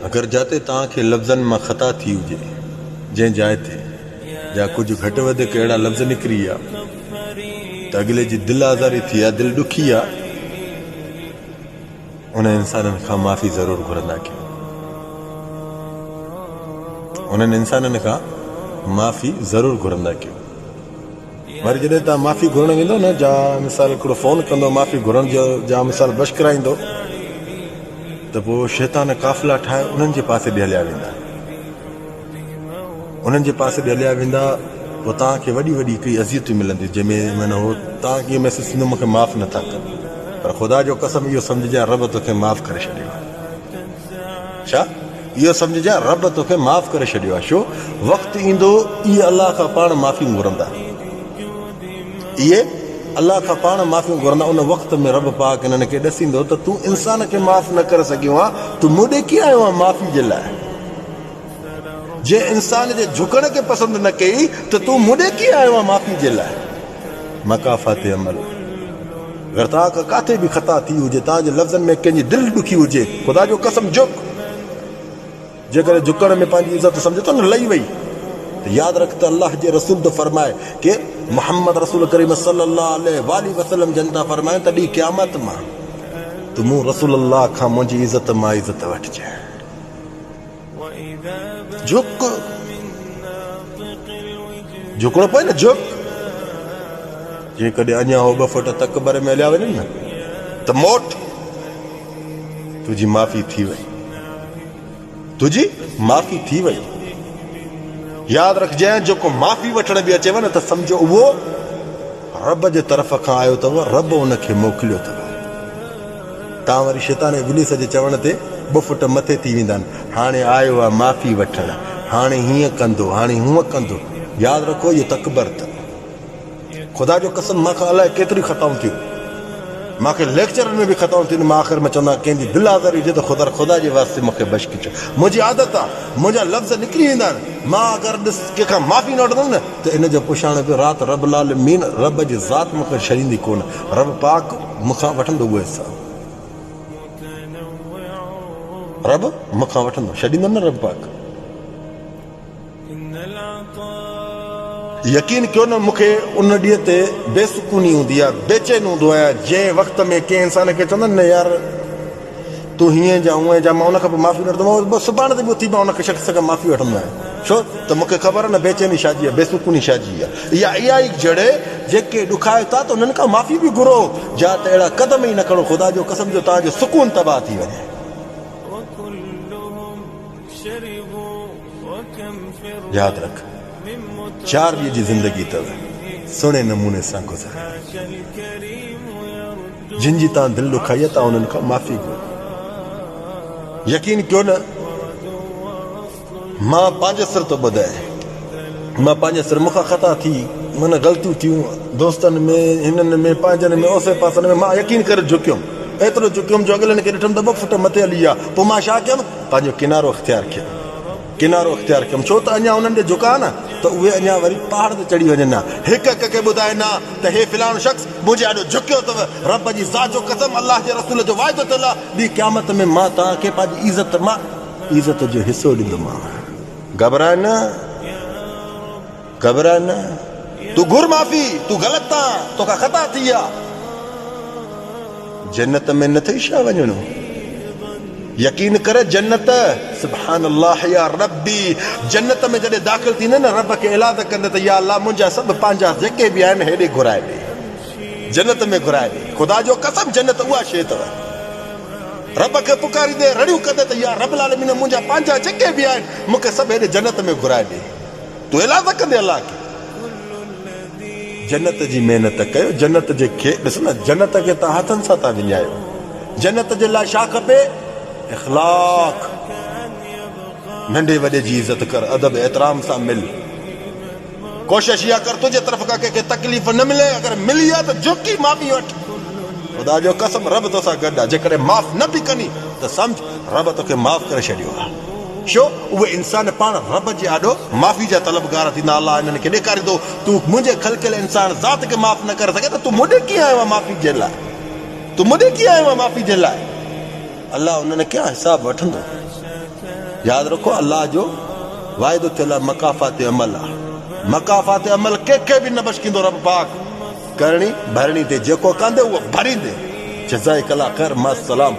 अगर जाते तव्हांखे लफ़्ज़नि मां ख़ता थी हुजे जंहिं जाइ ते या कुझु घटि वधि अहिड़ा लफ़्ज़ निकिरी विया त अॻिले जी दिलि आज़ारी थी आहे, दिलि ॾुखी आहे, उन इंसाननि खां माफ़ी ज़रूरु घुरंदा कयो। उन्हनि इंसाननि खां माफ़ी ज़रूरु घुरंदा कयो। वरी जॾहिं तव्हां माफ़ी घुरण वेंदो न, जा मिसाल हिकिड़ो फ़ोन कंदो माफ़ी घुरण जो, जा मिसाल बश कराईंदो, त पोइ शैतान काफ़िला ठाहे उन्हनि जे पासे ॾे हलिया वेंदा। उन्हनि जे पासे ॾे हलिया वेंदा, पोइ तव्हांखे वॾी वॾी हिकिड़ी अज़ियतूं मिलंदियूं, जंहिंमें माना उहो तव्हांखे इहो महसूसु थींदो मूंखे माफ़ नथा कनि, पर ख़ुदा जो कसम इहो सम्झजांइ रब तोखे माफ़ करे छॾियो आहे। छा इहो सम्झजांइ रब तोखे माफ़ करे छॾियो आहे। छो वक़्तु ईंदो इहे अलाह खां पाण माफ़ी घुरंदा, इहे अलाह खां पाण माफ़ी घुरंदा। उन वक़्त में रब पाक हिननि खे ॾसींदो त तूं इंसान खे माफ़ न करे सघियो आहे, तूं मूं ॾे कीअं आयो आहे माफ़ी जे लाइ? जे इंसान जे झुकण खे पसंदि न कई त तूं मूं ॾे कीअं आयो आहे माफ़ी जे लाइ? मकाफ़ात अमल, अगरि तव्हां खां किथे बि ख़ता थी हुजे, तव्हांजे लफ़्ज़नि में कंहिंजी दिलि ॾुखी हुजे, ख़ुदा जो कसम झुक। जेकॾहिं झुकण में पंहिंजी इज़त सम्झे थो न लही वई, त यादि रख त अलाह जे रसूल थो फरमाए कि मोहम्मद रसूल करीम सल्लल्लाहु अलैहि वसल्लम जन था फरमाइनि तॾहिं क़यामत मां तूं मूं रसूल अल्लाह खां मुंहिंजी इज़त मां इज़त वठिजांइ। झुक, झुकणो पए न, झुक। जेकॾहिं अञा हो 2 फुट तकबर में हलिया वञनि न त मोट, तुंहिंजी माफ़ी थी वई, तुंहिंजी माफ़ी थी वई। यादि रखजांइ, जेको माफ़ी वठण बि अचेव न त सम्झो उहो रब जे तरफ़ खां आयो अथव, रब उनखे मोकिलियो अथव। तव्हां वरी शैतान इब्लीस जे चवण ते 2 फुट मथे थी वेंदा आहिनि, हाणे आयो आहे माफ़ी वठण, हाणे हीअं कंदो, हाणे हूअं कंदो। यादि रखो इहो तकबर अथव। ख़ुदा जो कसम मूंखां अलाए केतिरी ख़ताऊं थियूं, मूंखे लेक्चरनि में बि ख़ताऊं थियूं, मां आख़िर में चवंदा कंहिंजी दिलि आज़ारी हुजे त ख़ुदा जे वास्ते मूंखे बशक चओ। मुंहिंजी आदत आहे, मुंहिंजा लफ़्ज़ निकिरी वेंदा आहिनि, मां अगरि ॾिस कंहिंखां माफ़ी न वठंदुमि न त इन जो पुछाण पियो राति रब लाल मीन, रब जी ज़ात मूंखे छॾींदी कोन, रब पाक मूंखां वठंदो उहो हिसाब, रब मूंखां वठंदो, छॾींदो न रब पाक। यकीन कयो न, मूंखे उन ॾींहं ते बेसुकूनी हूंदी आहे, बेचैन हूंदो आहियां, जंहिं वक़्त में कंहिं इंसान खे चवंदा न यार तूं हीअं जा हूअं जा, मां उनखां पोइ माफ़ी न वठंदो, सुभाणे ते बि उथी मां उनखे शख़्स खां माफ़ी वठंदो आहियां। छो त मूंखे ख़बर आहे न बेचैनी छाजी आहे, बेसुकूनी छाजी आहे। इहा ई जड़े जेके ॾुखायो था त उन्हनि खां माफ़ी बि घुरो, जा त अहिड़ा क़दम ई न खणो, ख़ुदा जो कसम जो तव्हांजो सुकून तबाह थी वञे। यादि रख, 4 ॾींहं जी ज़िंदगी अथव, सुहिणे नमूने सां गुज़ार। जिन जी तव्हां दिलि ॾुखाई आहे, तव्हां उन्हनि खां माफ़ी घुरो। यकीन कयो न, मां पंहिंजे सिर थो ॿुधायां, मां पंहिंजे सिर, मूंखां ख़ता थी, माना ग़लतियूं थियूं दोस्तनि में, हिननि में, पंहिंजनि में, ओसे पासनि में, मां यकीन करे झुकियुमि, एतिरो झुकियुमि जो अॻिलनि खे ॾिठुमि त 2 फुट मथे हली विया। पोइ मां छा कयुमि, पंहिंजो किनारो अख़्तियार कयुमि, किनारो अख़्तियार कयुमि। छो त अञा उन्हनि ॾे झुका न त उहे अञा वरी पहाड़ ते चढ़ी वञनि, हिक हिक खे ॿुधाए न त हे फिलाणो शख़्स मुंहिंजे ॾाढो झुकियो अथव, रब जी ज़ात जो कसम, अलाह जे रसूल जो वाइदो अथल आहे, ॿी क़यामत में मां तव्हांखे पंहिंजी इज़त मां इज़त जो हिसो ॾींदोमांव। घबराए न, घबराए न, तूं घुर माफ़ी, तूं ग़लति आहीं, तोखां ख़ता थी आहे। जन्नत में न अथई छा वञणो? यकीन कर जन्नत, सुभान अल्लाह या रब्बी, जन्नत में जॾहिं दाख़िल थींदे न रब खे इलाद कंदे त या अल्लाह मुंहिंजा सभु पंहिंजा जेके बि आहिनि हेॾे घुराए ॾे, जन्नत में घुराए ॾे। ख़ुदा जो कसम जन्नत उहा शइ अथव, रब खे पुकारींदे रड़ियूं कंदे त या रब आलमीन मुंहिंजा पंहिंजा जेके बि आहिनि मूंखे सभु हेॾे जन्नत में घुराए ॾे। तूं इलाद कंदे अलाह खे, जन्नत जी महिनत कयो। जन्नत जे खे ॾिस न, जन्नत खे तव्हां हथनि सां था विञायो। जन्नत जे लाइ छा खपे? इख़लाक़, नंढे वॾे जी इज़त कर, अदब एतिराम सां मिल। कोशिश इहा कर तुंहिंजे तरफ़ खां कंहिंखे तकलीफ़ न मिले, अगरि मिली आहे त झुकी माफ़ी वठ। ख़ुदा जो कसम रब तोसां गॾु आहे, जेकॾहिं माफ़ न बि कनी त सम्झ रब तोखे माफ़ करे छॾियो आहे। छो उहे इंसान पाण रब जे आॾो माफ़ी जा तलबगार थींदा। अलाह इन्हनि खे ॾेखारींदो तूं मुंहिंजे ख़लक़ियल इंसान ज़ात खे माफ़ न करे सघे त तूं मूं ॾे कीअं आयो आहे माफ़ी जे लाइ, तूं मूं ॾे कीअं आयो आहे माफ़ी जे लाइ। अलाह उन्हनि खे हिसाब वठंदो। यादि रखो अल्लाह जो वाइदो थियल आहे मकाफ़ात अमल आहे। मकाफ़ात अमल कंहिंखे बि न बशकींदो रब पाक। करणी भरणी ते जेको कंदे उहो भरींदे। जज़ाए कला ख़ैर, मा सलाम।